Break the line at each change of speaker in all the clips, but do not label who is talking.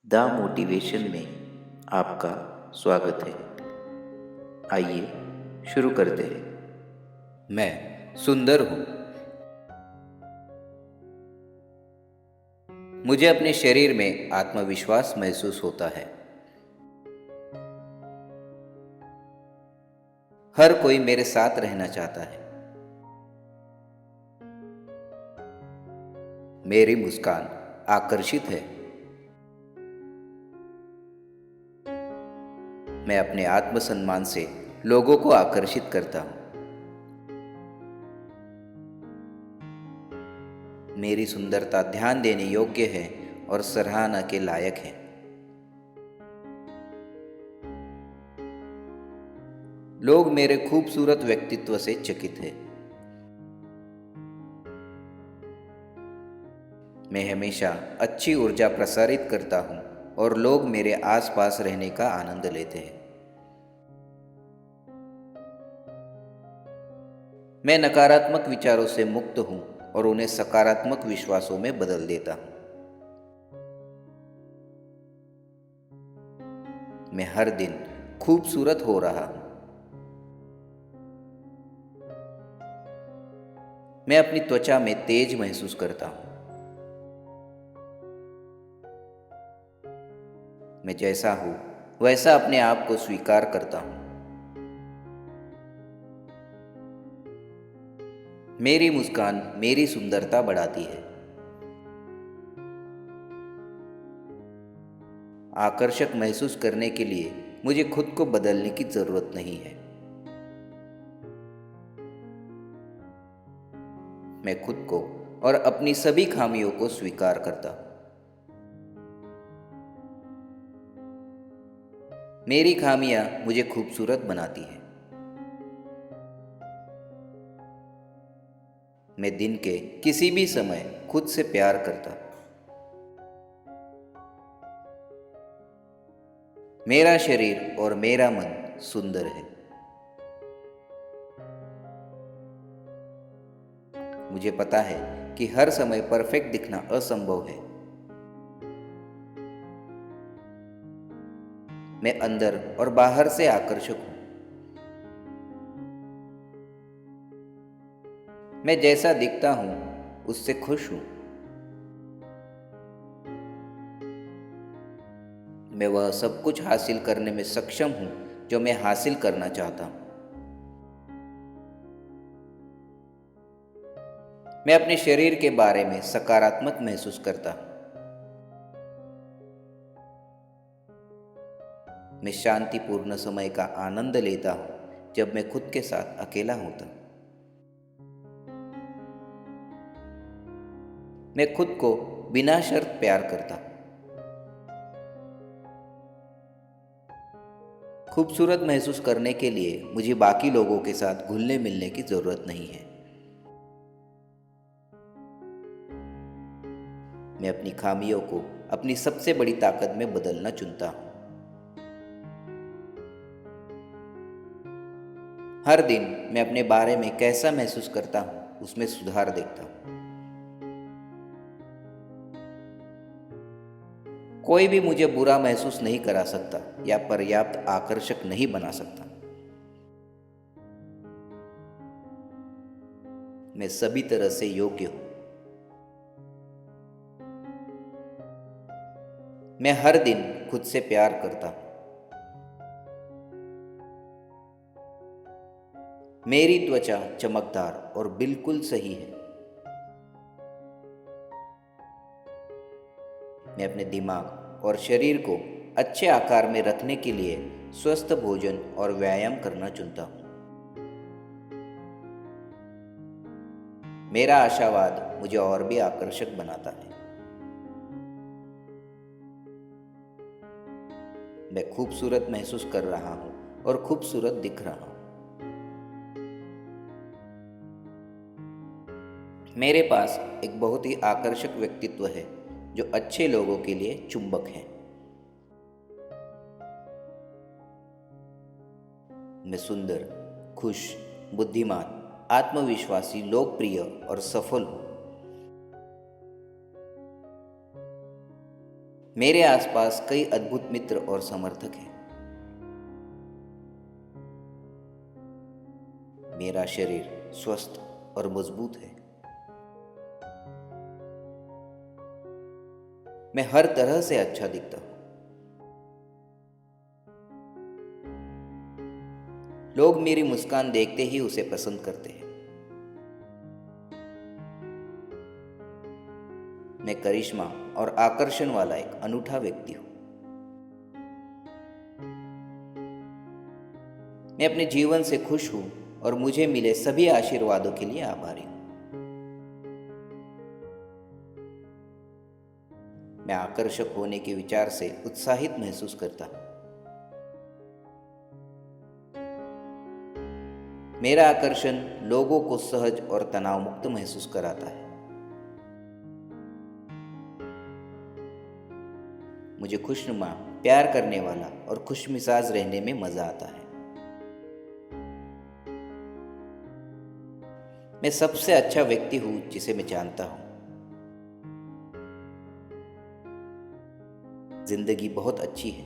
The motivation में आपका स्वागत है। आइए शुरू करते हैं।
मैं सुंदर हूँ। मुझे अपने शरीर में आत्मविश्वास महसूस होता है। हर कोई मेरे साथ रहना चाहता है। मेरी मुस्कान आकर्षित है। मैं अपने आत्मसम्मान से लोगों को आकर्षित करता हूँ। मेरी सुंदरता ध्यान देने योग्य है और सराहना के लायक है। लोग मेरे खूबसूरत व्यक्तित्व से चकित हैं। मैं हमेशा अच्छी ऊर्जा प्रसारित करता हूँ और लोग मेरे आसपास रहने का आनंद लेते हैं। मैं नकारात्मक विचारों से मुक्त हूँ और उन्हें सकारात्मक विश्वासों में बदल देता हूँ। मैं हर दिन खूबसूरत हो रहा हूँ। मैं अपनी त्वचा में तेज महसूस करता हूँ। मैं जैसा हूँ वैसा अपने आप को स्वीकार करता हूँ। मेरी मुस्कान मेरी सुंदरता बढ़ाती है। आकर्षक महसूस करने के लिए मुझे खुद को बदलने की जरूरत नहीं है। मैं खुद को और अपनी सभी खामियों को स्वीकार करता हूँ। मेरी खामियां मुझे खूबसूरत बनाती हैं। मैं दिन के किसी भी समय खुद से प्यार करता हूँ। मेरा शरीर और मेरा मन सुंदर है। मुझे पता है कि हर समय परफेक्ट दिखना असंभव है। मैं अंदर और बाहर से आकर्षक हूँ। मैं जैसा दिखता हूँ उससे खुश हूँ। मैं वह सब कुछ हासिल करने में सक्षम हूँ जो मैं हासिल करना चाहता हूँ। मैं अपने शरीर के बारे में सकारात्मक महसूस करता हूँ। मैं शांतिपूर्ण समय का आनंद लेता हूँ जब मैं खुद के साथ अकेला होता हूँ। मैं खुद को बिना शर्त प्यार करता हूँ। खूबसूरत महसूस करने के लिए मुझे बाकी लोगों के साथ घुलने मिलने की जरूरत नहीं है। मैं अपनी खामियों को अपनी सबसे बड़ी ताकत में बदलना चुनता हूँ। हर दिन मैं अपने बारे में कैसा महसूस करता हूँ उसमें सुधार देखता हूँ। कोई भी मुझे बुरा महसूस नहीं करा सकता या पर्याप्त आकर्षक नहीं बना सकता। मैं सभी तरह से योग्य हूँ। मैं हर दिन खुद से प्यार करता हूँ। मेरी त्वचा चमकदार और बिल्कुल सही है। मैं अपने दिमाग और शरीर को अच्छे आकार में रखने के लिए स्वस्थ भोजन और व्यायाम करना चुनता हूँ। मेरा आशावाद मुझे और भी आकर्षक बनाता है। मैं खूबसूरत महसूस कर रहा हूँ और खूबसूरत दिख रहा हूँ। मेरे पास एक बहुत ही आकर्षक व्यक्तित्व है जो अच्छे लोगों के लिए चुंबक है। मैं सुंदर, खुश, बुद्धिमान, आत्मविश्वासी, लोकप्रिय और सफल हूँ। मेरे आसपास कई अद्भुत मित्र और समर्थक हैं। मेरा शरीर स्वस्थ और मजबूत है। मैं हर तरह से अच्छा दिखता हूँ। लोग मेरी मुस्कान देखते ही उसे पसंद करते हैं। मैं करिश्मा और आकर्षण वाला एक अनूठा व्यक्ति हूँ। मैं अपने जीवन से खुश हूँ और मुझे मिले सभी आशीर्वादों के लिए आभारी हूँ। मैं आकर्षक होने के विचार से उत्साहित महसूस करता हूँ। मेरा आकर्षण लोगों को सहज और तनाव मुक्त महसूस कराता है। मुझे खुशनुमा, प्यार करने वाला और खुशमिजाज रहने में मजा आता है। मैं सबसे अच्छा व्यक्ति हूँ जिसे मैं जानता हूँ। जिंदगी बहुत अच्छी है।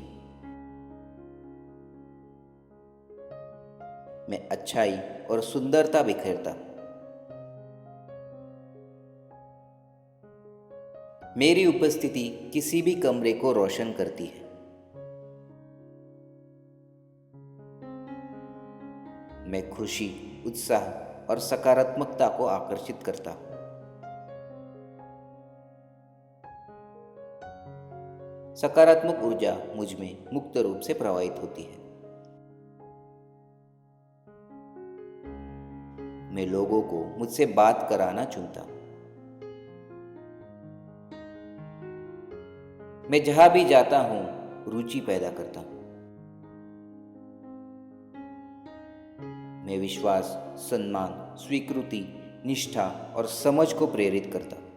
मैं अच्छाई और सुंदरता बिखेरता हूँ। मेरी उपस्थिति किसी भी कमरे को रोशन करती है। मैं खुशी, उत्साह और सकारात्मकता को आकर्षित करता हूँ। सकारात्मक ऊर्जा मुझ में मुक्त रूप से प्रवाहित होती है। मैं लोगों को मुझसे बात कराना चुनता हूँ। मैं जहां भी जाता हूं रुचि पैदा करता हूं। मैं विश्वास, सम्मान, स्वीकृति, निष्ठा और समझ को प्रेरित करता हूं।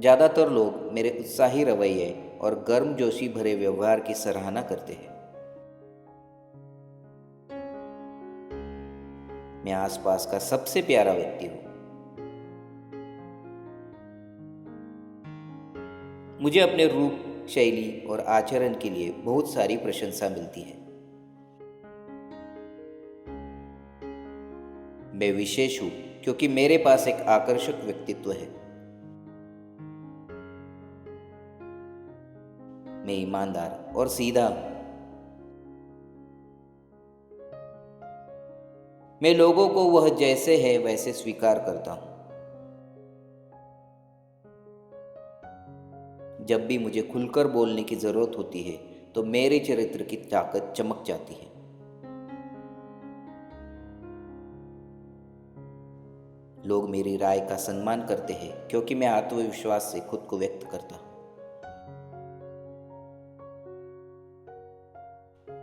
ज्यादातर लोग मेरे उत्साही रवैये और गर्मजोशी भरे व्यवहार की सराहना करते हैं। मैं आसपास का सबसे प्यारा व्यक्ति हूं। मुझे अपने रूप, शैली और आचरण के लिए बहुत सारी प्रशंसा मिलती है। मैं विशेष हूं क्योंकि मेरे पास एक आकर्षक व्यक्तित्व है। मैं ईमानदार और सीधा हूं। मैं लोगों को वह जैसे है वैसे स्वीकार करता हूं। जब भी मुझे खुलकर बोलने की जरूरत होती है तो मेरे चरित्र की ताकत चमक जाती है। लोग मेरी राय का सम्मान करते हैं क्योंकि मैं आत्मविश्वास से खुद को व्यक्त करता हूं।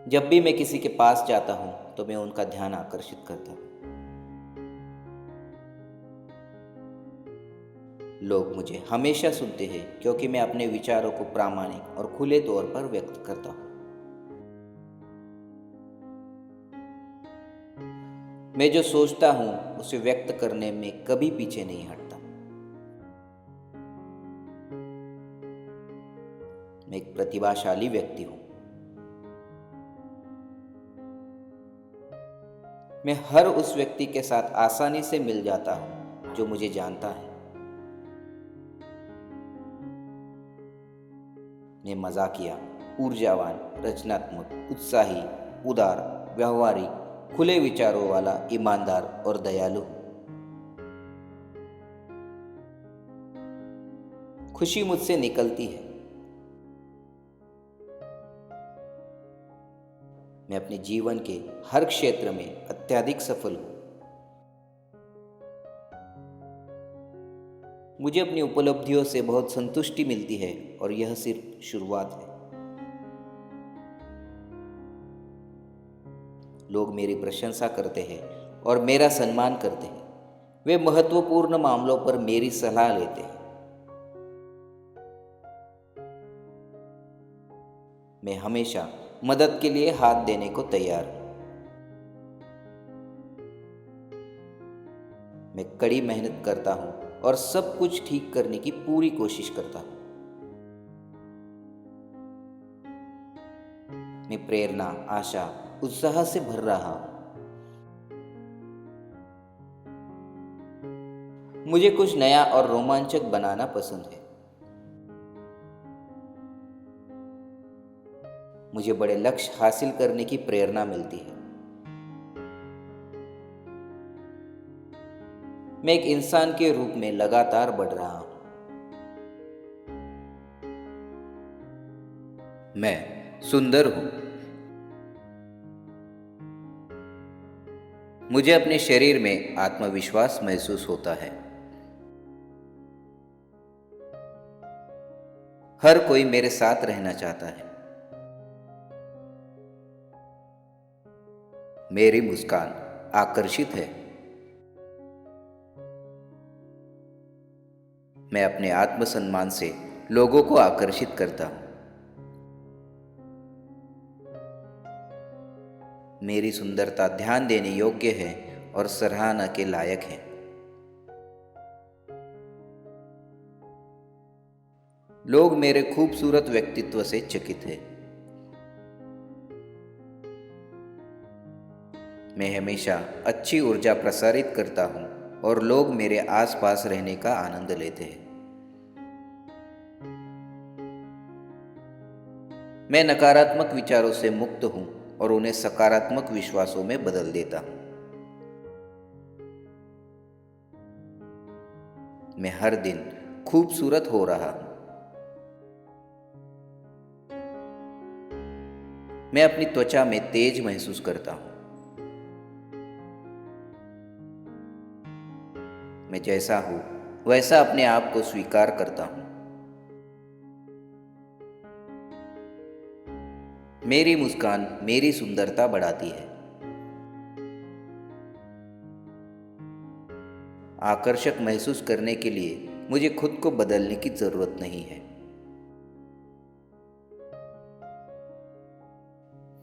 जब भी मैं किसी के पास जाता हूं तो मैं उनका ध्यान आकर्षित करता हूं। लोग मुझे हमेशा सुनते हैं क्योंकि मैं अपने विचारों को प्रामाणिक और खुले तौर पर व्यक्त करता हूं। मैं जो सोचता हूं उसे व्यक्त करने में कभी पीछे नहीं हटता। मैं एक प्रतिभाशाली व्यक्ति हूं। मैं हर उस व्यक्ति के साथ आसानी से मिल जाता हूं जो मुझे जानता है। मैं मजाकिया, ऊर्जावान, रचनात्मक, उत्साही, उदार, व्यवहारिक, खुले विचारों वाला, ईमानदार और दयालु हूं। खुशी मुझसे निकलती है। मैं अपने जीवन के हर क्षेत्र में अत्यधिक सफल हूं। मुझे अपनी उपलब्धियों से बहुत संतुष्टि मिलती है और यह सिर्फ शुरुआत है। लोग मेरी प्रशंसा करते हैं और मेरा सम्मान करते हैं। वे महत्वपूर्ण मामलों पर मेरी सलाह लेते हैं। मैं हमेशा मदद के लिए हाथ देने को तैयार हूं। मैं कड़ी मेहनत करता हूं और सब कुछ ठीक करने की पूरी कोशिश करता हूँ। मैं प्रेरणा, आशा, उत्साह से भर रहा हूँ। मुझे कुछ नया और रोमांचक बनाना पसंद है। मुझे बड़े लक्ष्य हासिल करने की प्रेरणा मिलती है। मैं एक इंसान के रूप में लगातार बढ़ रहा हूं।
मैं सुंदर हूँ। मुझे अपने शरीर में आत्मविश्वास महसूस होता है। हर कोई मेरे साथ रहना चाहता है। मेरी मुस्कान आकर्षित है। मैं अपने आत्मसम्मान से लोगों को आकर्षित करता हूँ। मेरी सुंदरता ध्यान देने योग्य है और सराहना के लायक है। लोग मेरे खूबसूरत व्यक्तित्व से चकित हैं। मैं हमेशा अच्छी ऊर्जा प्रसारित करता हूँ और लोग मेरे आसपास रहने का आनंद लेते हैं। मैं नकारात्मक विचारों से मुक्त हूँ और उन्हें सकारात्मक विश्वासों में बदल देता हूँ। मैं हर दिन खूबसूरत हो रहा हूँ। मैं अपनी त्वचा में तेज महसूस करता हूँ। मैं जैसा हूँ वैसा अपने आप को स्वीकार करता हूँ। मेरी मुस्कान मेरी सुंदरता बढ़ाती है। आकर्षक महसूस करने के लिए मुझे खुद को बदलने की जरूरत नहीं है।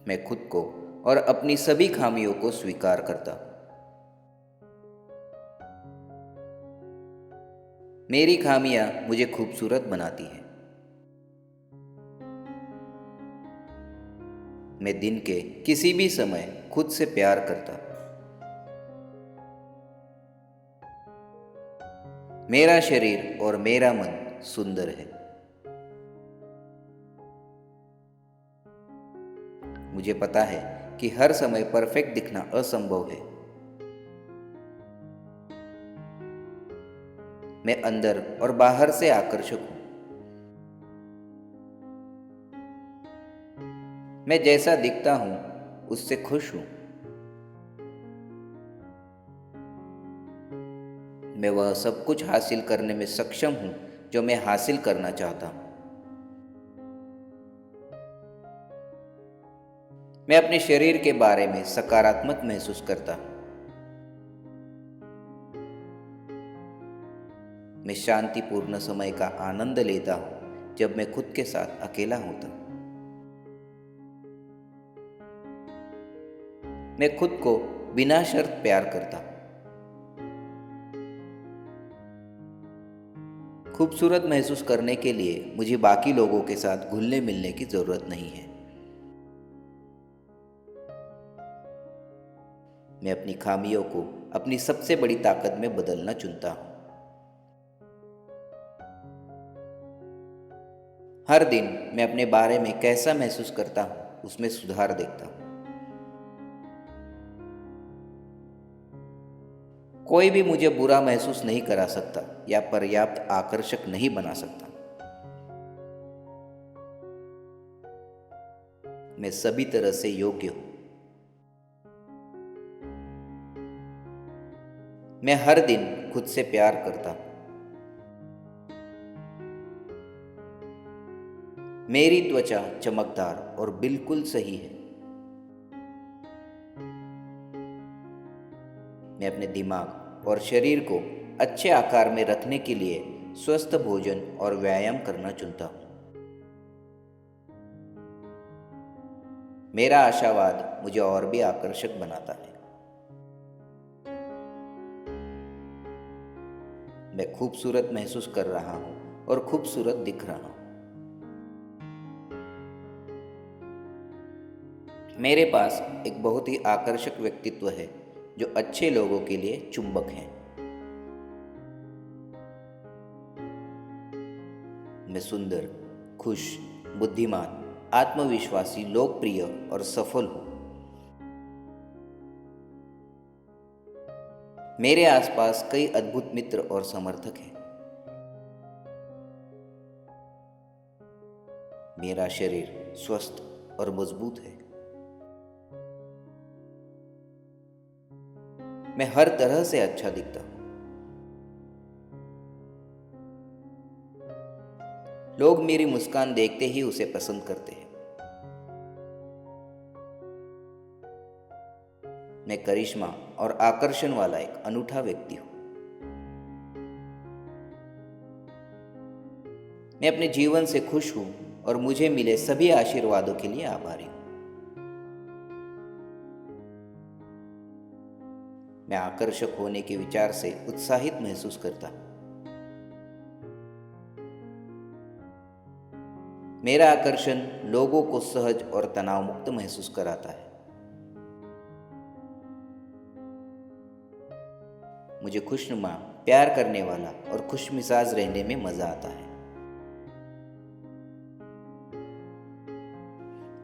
मैं खुद को और अपनी सभी खामियों को स्वीकार करता हूं। मेरी खामियां मुझे खूबसूरत बनाती हैं। मैं दिन के किसी भी समय खुद से प्यार करता हूं। मेरा शरीर और मेरा मन सुंदर है। मुझे पता है कि हर समय परफेक्ट दिखना असंभव है। मैं अंदर और बाहर से आकर्षक हूं। मैं जैसा दिखता हूं उससे खुश हूं। मैं वह सब कुछ हासिल करने में सक्षम हूं जो मैं हासिल करना चाहता हूं। मैं अपने शरीर के बारे में सकारात्मक महसूस करता हूं। मैं शांतिपूर्ण समय का आनंद लेता हूं जब मैं खुद के साथ अकेला होता हूं। मैं खुद को बिना शर्त प्यार करता हूं। खूबसूरत महसूस करने के लिए मुझे बाकी लोगों के साथ घुलने मिलने की जरूरत नहीं है। मैं अपनी खामियों को अपनी सबसे बड़ी ताकत में बदलना चुनता हूं। हर दिन मैं अपने बारे में कैसा महसूस करता हूं उसमें सुधार देखता हूं। कोई भी मुझे बुरा महसूस नहीं करा सकता या पर्याप्त आकर्षक नहीं बना सकता। मैं सभी तरह से योग्य हूं। मैं हर दिन खुद से प्यार करता हूं। मेरी त्वचा चमकदार और बिल्कुल सही है। मैं अपने दिमाग और शरीर को अच्छे आकार में रखने के लिए स्वस्थ भोजन और व्यायाम करना चुनता हूं। मेरा आशावाद मुझे और भी आकर्षक बनाता है। मैं खूबसूरत महसूस कर रहा हूँ और खूबसूरत दिख रहा हूँ। मेरे पास एक बहुत ही आकर्षक व्यक्तित्व है जो अच्छे लोगों के लिए चुंबक है। मैं सुंदर, खुश, बुद्धिमान, आत्मविश्वासी, लोकप्रिय और सफल हूँ। मेरे आसपास कई अद्भुत मित्र और समर्थक हैं। मेरा शरीर स्वस्थ और मजबूत है। मैं हर तरह से अच्छा दिखता हूँ। लोग मेरी मुस्कान देखते ही उसे पसंद करते हैं। मैं करिश्मा और आकर्षण वाला एक अनूठा व्यक्ति हूँ। मैं अपने जीवन से खुश हूँ और मुझे मिले सभी आशीर्वादों के लिए आभारी हूँ। मैं आकर्षक होने के विचार से उत्साहित महसूस करता हूँ। मेरा आकर्षण लोगों को सहज और तनाव मुक्त महसूस कराता है। मुझे खुशनुमा, प्यार करने वाला और खुशमिजाज रहने में मजा आता है।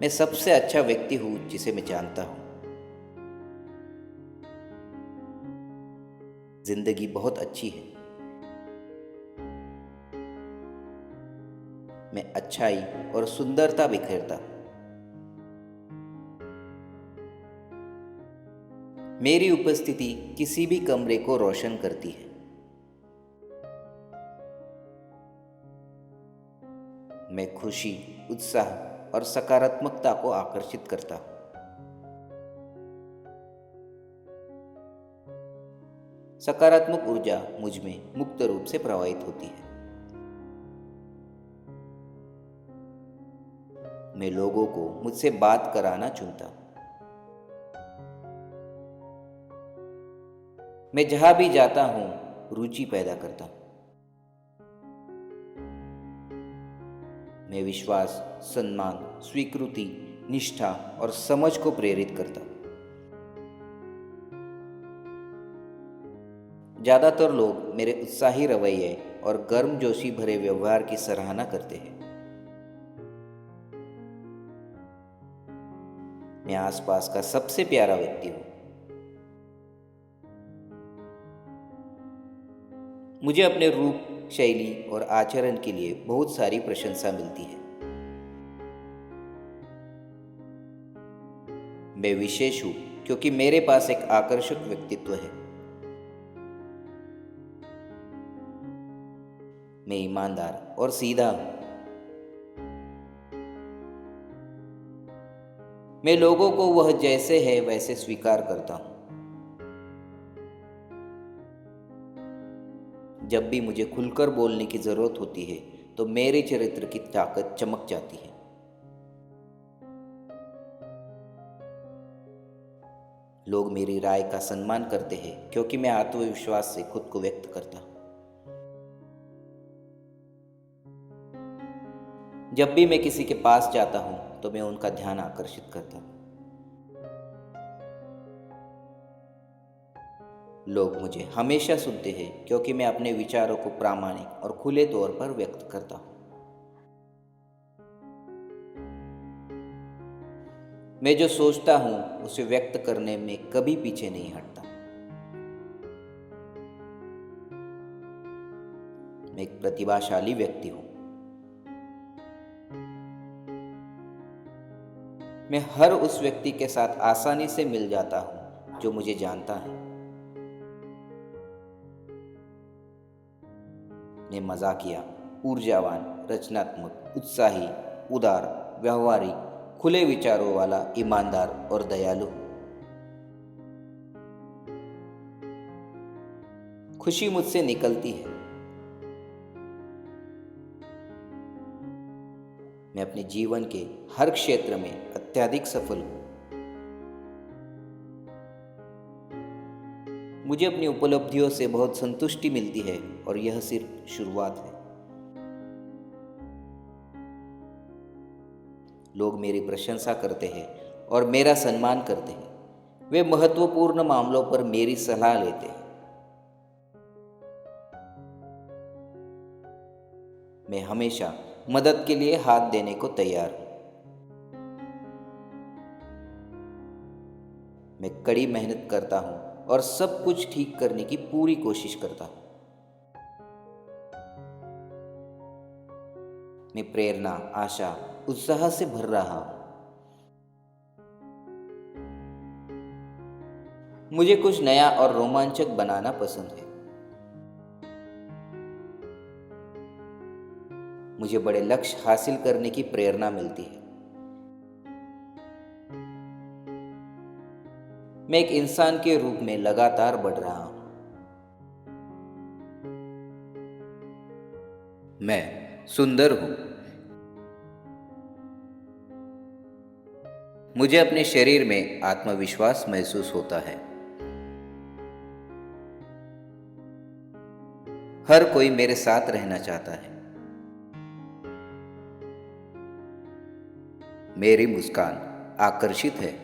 मैं सबसे अच्छा व्यक्ति हूँ जिसे मैं जानता हूँ। जिंदगी बहुत अच्छी है। मैं अच्छाई और सुंदरता बिखेरता हूँ। मेरी उपस्थिति किसी भी कमरे को रोशन करती है। मैं खुशी, उत्साह और सकारात्मकता को आकर्षित करता हूँ। सकारात्मक ऊर्जा मुझ में मुक्त रूप से प्रवाहित होती है। मैं लोगों को मुझसे बात कराना चुनता हूँ। मैं जहां भी जाता हूँ रुचि पैदा करता हूँ। मैं विश्वास, सम्मान, स्वीकृति, निष्ठा और समझ को प्रेरित करता हूँ। ज्यादातर लोग मेरे उत्साही रवैये और गर्मजोशी भरे व्यवहार की सराहना करते हैं। मैं आसपास का सबसे प्यारा व्यक्ति हूँ। मुझे अपने रूप, शैली और आचरण के लिए बहुत सारी प्रशंसा मिलती है। मैं विशेष हूँ क्योंकि मेरे पास एक आकर्षक व्यक्तित्व है। मैं ईमानदार और सीधा हूँ। मैं लोगों को वह जैसे है वैसे स्वीकार करता हूँ। जब भी मुझे खुलकर बोलने की जरूरत होती है तो मेरे चरित्र की ताकत चमक जाती है। लोग मेरी राय का सम्मान करते हैं क्योंकि मैं आत्मविश्वास से खुद को व्यक्त करता हूँ। जब भी मैं किसी के पास जाता हूँ तो मैं उनका ध्यान आकर्षित करता हूँ। लोग मुझे हमेशा सुनते हैं क्योंकि मैं अपने विचारों को प्रामाणिक और खुले तौर पर व्यक्त करता हूँ। मैं जो सोचता हूँ उसे व्यक्त करने में कभी पीछे नहीं हटता। मैं एक प्रतिभाशाली व्यक्ति हूँ। मैं हर उस व्यक्ति के साथ आसानी से मिल जाता हूँ जो मुझे जानता है। मैं मजाकिया, ऊर्जावान, रचनात्मक, उत्साही, उदार, व्यवहारिक, खुले विचारों वाला, ईमानदार और दयालु हूँ। खुशी मुझसे निकलती है। मैं अपने जीवन के हर क्षेत्र में अत्यधिक सफल हूँ। मुझे अपनी उपलब्धियों से बहुत संतुष्टि मिलती है और यह सिर्फ शुरुआत है। लोग मेरी प्रशंसा करते हैं और मेरा सम्मान करते हैं। वे महत्वपूर्ण मामलों पर मेरी सलाह लेते हैं। मैं हमेशा मदद के लिए हाथ देने को तैयार हूं। मैं कड़ी मेहनत करता हूं और सब कुछ ठीक करने की पूरी कोशिश करता हूं। मैं प्रेरणा, आशा, उत्साह से भर रहा हूं। मुझे कुछ नया और रोमांचक बनाना पसंद है। मुझे बड़े लक्ष्य हासिल करने की प्रेरणा मिलती है। मैं एक इंसान के रूप में लगातार बढ़ रहा हूं। मैं सुंदर हूं। मुझे अपने शरीर में आत्मविश्वास महसूस होता है। हर कोई मेरे साथ रहना चाहता है। मेरी मुस्कान आकर्षित है।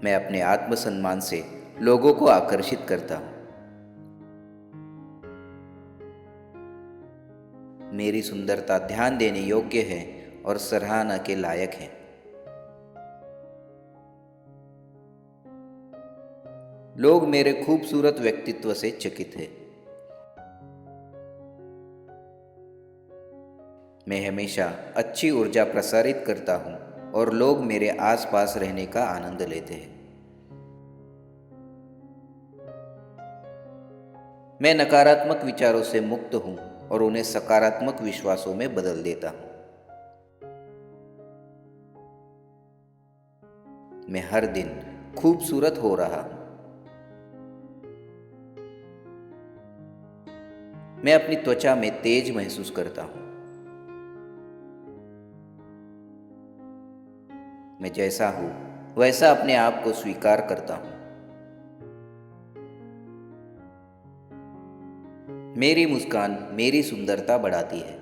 मैं अपने आत्मसम्मान से लोगों को आकर्षित करता हूं। मेरी सुंदरता ध्यान देने योग्य है और सराहना के लायक है। लोग मेरे खूबसूरत व्यक्तित्व से चकित हैं। मैं हमेशा अच्छी ऊर्जा प्रसारित करता हूं और लोग मेरे आसपास रहने का आनंद लेते हैं। मैं नकारात्मक विचारों से मुक्त हूं और उन्हें सकारात्मक विश्वासों में बदल देता हूं। मैं हर दिन खूबसूरत हो रहा हूं। मैं अपनी त्वचा में तेज महसूस करता हूं। मैं जैसा हूं वैसा अपने आप को स्वीकार करता हूं। मेरी मुस्कान मेरी सुंदरता बढ़ाती है।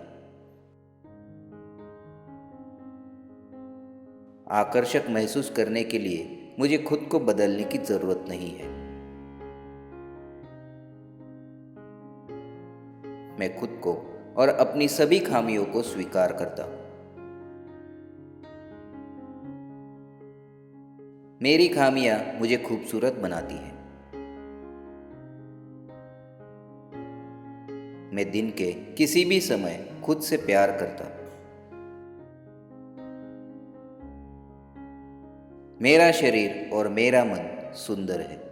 आकर्षक महसूस करने के लिए मुझे खुद को बदलने की जरूरत नहीं है। मैं खुद को और अपनी सभी खामियों को स्वीकार करता हूं। मेरी खामियां मुझे खूबसूरत बनाती हैं। मैं दिन के किसी भी समय खुद से प्यार करता हूं। मेरा शरीर और मेरा मन सुंदर है।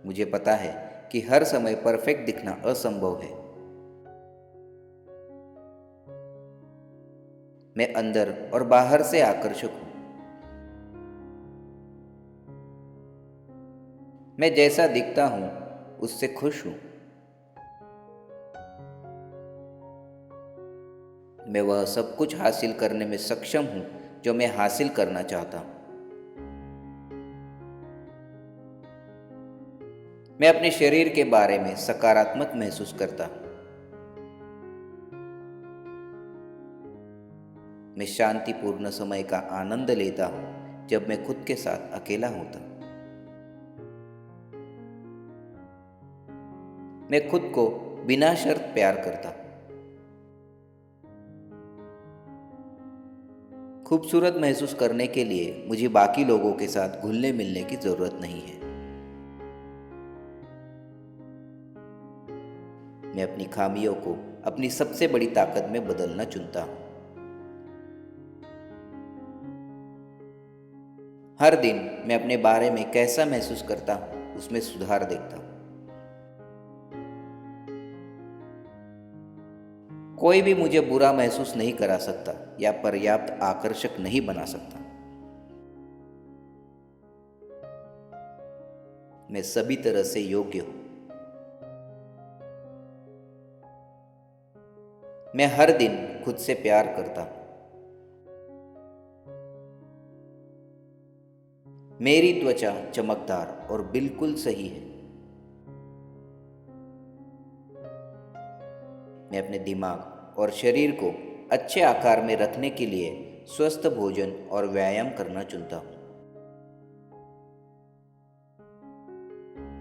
मुझे पता है कि हर समय परफेक्ट दिखना असंभव है। मैं अंदर और बाहर से आकर्षक हूं। मैं जैसा दिखता हूं उससे खुश हूं। मैं वह सब कुछ हासिल करने में सक्षम हूं जो मैं हासिल करना चाहता हूं। मैं अपने शरीर के बारे में सकारात्मक महसूस करता हूं। मैं शांतिपूर्ण समय का आनंद लेता हूं जब मैं खुद के साथ अकेला होता हूं। मैं खुद को बिना शर्त प्यार करता हूं। खूबसूरत महसूस करने के लिए मुझे बाकी लोगों के साथ घुलने मिलने की जरूरत नहीं है। मैं अपनी खामियों को अपनी सबसे बड़ी ताकत में बदलना चुनता हूं। हर दिन मैं अपने बारे में कैसा महसूस करता हूं उसमें सुधार देखता हूं। कोई भी मुझे बुरा महसूस नहीं करा सकता या पर्याप्त आकर्षक नहीं बना सकता। मैं सभी तरह से योग्य हूं। मैं हर दिन खुद से प्यार करता हूं। मेरी त्वचा चमकदार और बिल्कुल सही है। मैं अपने दिमाग और शरीर को अच्छे आकार में रखने के लिए स्वस्थ भोजन और व्यायाम करना चुनता हूँ।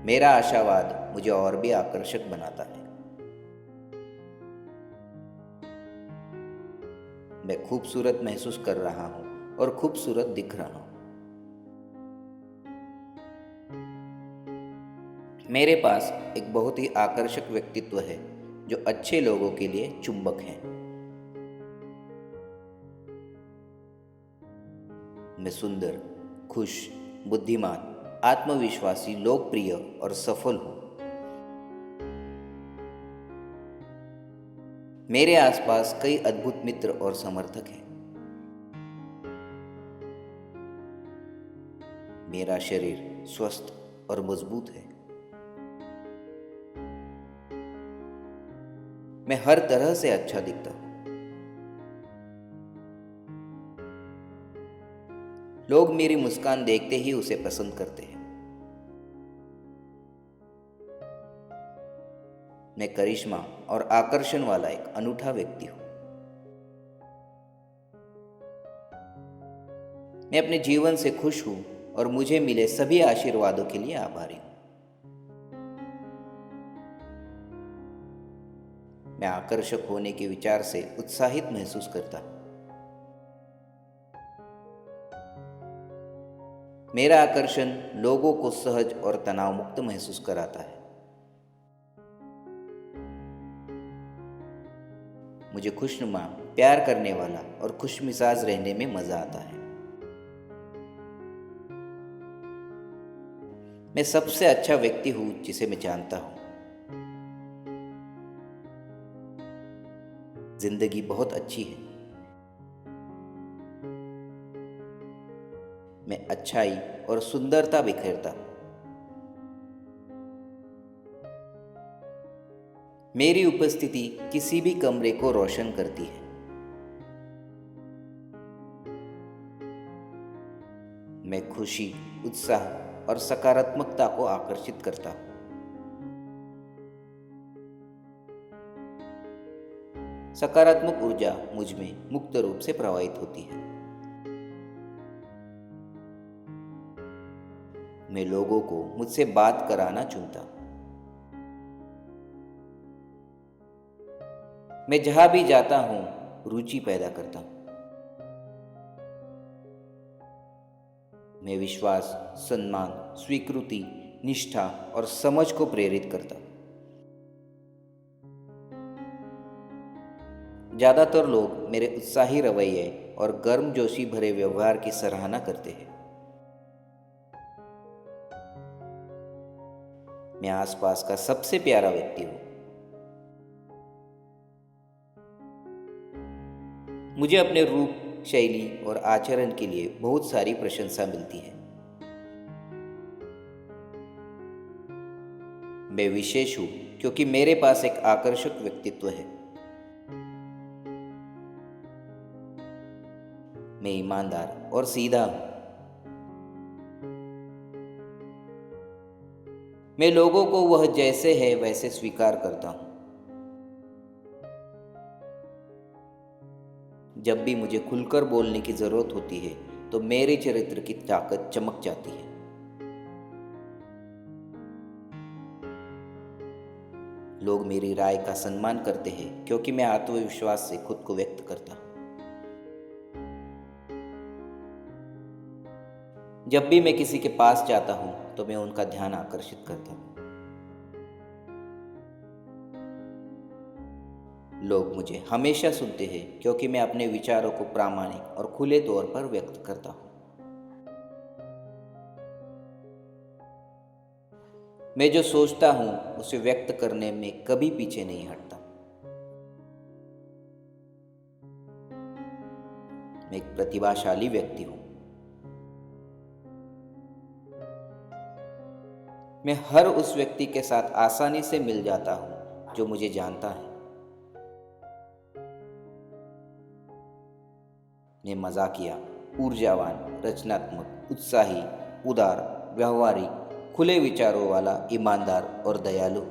मेरा आशावाद मुझे और भी आकर्षक बनाता है। मैं खूबसूरत महसूस कर रहा हूँ और खूबसूरत दिख रहा हूँ। मेरे पास एक बहुत ही आकर्षक व्यक्तित्व है जो अच्छे लोगों के लिए चुंबक है। मैं सुंदर, खुश, बुद्धिमान, आत्मविश्वासी, लोकप्रिय और सफल हूँ। मेरे आसपास कई अद्भुत मित्र और समर्थक हैं। मेरा शरीर स्वस्थ और मजबूत है। मैं हर तरह से अच्छा दिखता हूँ। लोग मेरी मुस्कान देखते ही उसे पसंद करते हैं। मैं करिश्मा और आकर्षण वाला एक अनूठा व्यक्ति हूँ। मैं अपने जीवन से खुश हूँ और मुझे मिले सभी आशीर्वादों के लिए आभारी हूँ। मैं आकर्षक होने के विचार से उत्साहित महसूस करता हूँ। मेरा आकर्षण लोगों को सहज और तनाव मुक्त महसूस कराता है। मुझे खुशनुमा, प्यार करने वाला और खुशमिजाज रहने में मजा आता है। मैं सबसे अच्छा व्यक्ति हूँ जिसे मैं जानता हूँ। जिंदगी बहुत अच्छी है। मैं अच्छाई और सुंदरता बिखेरता हूँ। मेरी उपस्थिति किसी भी कमरे को रोशन करती है। मैं खुशी, उत्साह और सकारात्मकता को आकर्षित करता हूँ। सकारात्मक ऊर्जा मुझ में मुक्त रूप से प्रवाहित होती है। मैं लोगों को मुझसे बात कराना चुनता हूँ। मैं जहां भी जाता हूँ रुचि पैदा करता हूँ। मैं विश्वास, सम्मान, स्वीकृति, निष्ठा और समझ को प्रेरित करता हूँ। ज्यादातर लोग मेरे उत्साही रवैये और गर्मजोशी भरे व्यवहार की सराहना करते हैं। मैं आसपास का सबसे प्यारा व्यक्ति हूँ। मुझे अपने रूप, शैली और आचरण के लिए बहुत सारी प्रशंसा मिलती है। मैं विशेष हूँ क्योंकि मेरे पास एक आकर्षक व्यक्तित्व है। मैं ईमानदार और सीधा हूँ। मैं लोगों को वह जैसे है वैसे स्वीकार करता हूँ। जब भी मुझे खुलकर बोलने की जरूरत होती है तो मेरे चरित्र की ताकत चमक जाती है। लोग मेरी राय का सम्मान करते हैं क्योंकि मैं आत्मविश्वास से खुद को व्यक्त करता हूँ। जब भी मैं किसी के पास जाता हूँ तो मैं उनका ध्यान आकर्षित करता हूँ। लोग मुझे हमेशा सुनते हैं क्योंकि मैं अपने विचारों को प्रामाणिक और खुले तौर पर व्यक्त करता हूँ। मैं जो सोचता हूँ उसे व्यक्त करने में कभी पीछे नहीं हटता। मैं एक प्रतिभाशाली व्यक्ति हूँ। मैं हर उस व्यक्ति के साथ आसानी से मिल जाता हूँ जो मुझे जानता है। मैं मजाकिया, ऊर्जावान, रचनात्मक, उत्साही,
उदार, व्यवहारिक, खुले विचारों वाला, ईमानदार और दयालु।